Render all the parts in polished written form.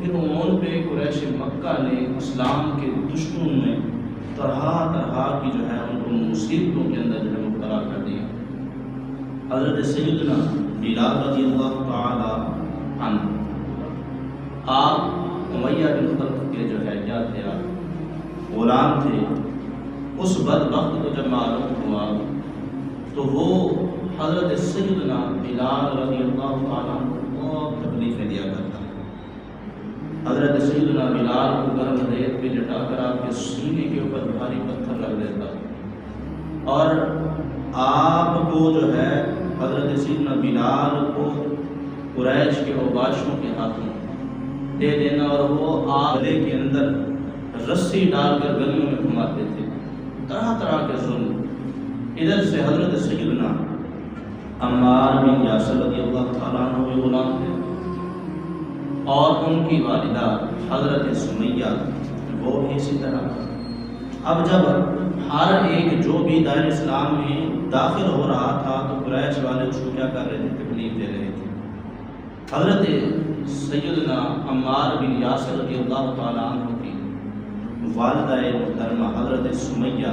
پھر ان پہ قریش مکہ نے اسلام کے دشمنوں نے طرح طرح کی جو ہے ان کو مصیبتوں کے اندر جو ہے مبتلا کر دیا۔ حضرت سیدنا بلال رضی اللہ تعالی عنہ آپ امیہ بن خلف کے جو ہے کیا تھے، غلام تھے۔ اس بدبخت کو جب معلوم ہوا تو وہ حضرت سیدنا بلال رضی اللہ تعالیٰ کو بہت تکلیفیں دیا کرتا۔ حضرت سیدنا بلال کو گرم ریت پہ لٹا کر آپ کے سینے کے اوپر بھاری پتھر رکھ دیتا، اور آپ کو جو ہے حضرت سیدنا بلال کو قریش کے اوباشوں کے ہاتھوں دے دینا، اور وہ آلے کے اندر رسی ڈال کر گلیوں میں گھماتے تھے، طرح طرح کے ظلم۔ ادھر سے حضرت سیدنا عمار بن یاسر رضی اللہ تعالیٰ عنہ بھی غلام تھے، اور ان کی والدہ حضرت سمیہ وہ بھی اسی طرح۔ اب جب ہر ایک جو بھی دائرہ اسلام میں داخل ہو رہا تھا تو قریش والے اس کو کیا کر رہے تھے، تکلیف دے رہے تھے۔ حضرت سیدنا عمار بن یاسر رضی اللہ تعالیٰ عنہ کی والدہ محترمہ حضرت سمیہ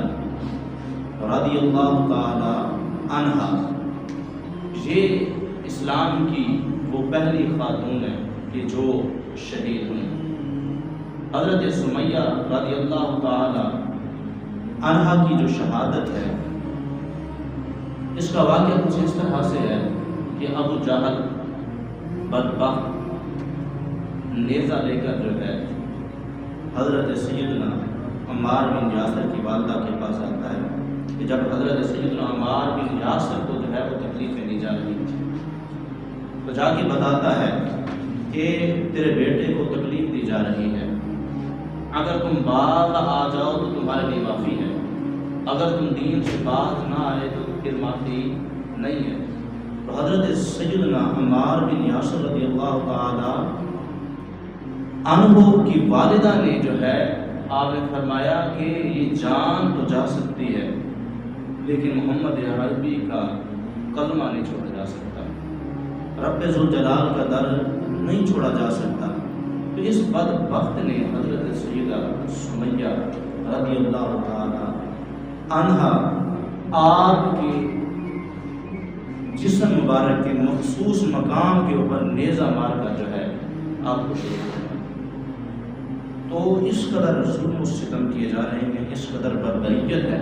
رضی اللہ تعالی عنہا، یہ اسلام کی وہ پہلی خاتون ہے کہ جو شہید ہوئی۔ حضرت سمیہ رضی اللہ تعالی عنہا کی جو شہادت ہے، اس کا واقعہ کچھ اس طرح سے ہے کہ ابو جہل بدبخت نیزہ لے کر جو ہے حضرت سیدنا عمار بن یاسر کی والدہ کے پاس آتا ہے کہ جب حضرت سیدنا عمار بن یاسر کو جو ہے وہ تکلیفیں دی جا رہی تھی، تو جا کے بتاتا ہے کہ تیرے بیٹے کو تکلیف دی جا رہی ہے، اگر تم باز آ جاؤ تو تمہارے لیے معافی ہے، اگر تم دین سے باز نہ آئے تو پھر معافی نہیں ہے۔ تو حضرت سیدنا عمار بن یاسر رضی اللہ تعالی عنہ کی والدہ نے جو ہے آپ نے فرمایا کہ یہ جان تو جا سکتی ہے لیکن محمد عربی کا کلمہ نہیں چھوڑا جا سکتا، رب ذوالجلال کا در نہیں چھوڑا جا سکتا۔ تو اس بدبخت نے حضرت سیدہ سمیہ رضی اللہ تعالی عنہا آپ کے جسم مبارک کے مخصوص مقام کے اوپر نیزہ مار کر جو ہے آپ کو شہید کرنا۔ تو اس قدر ظلم و ستم کیے جا رہے ہیں، اس قدر بربریت ہے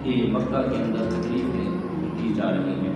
کہ مکہ کے اندر تکلیفیں دی جا رہی ہیں۔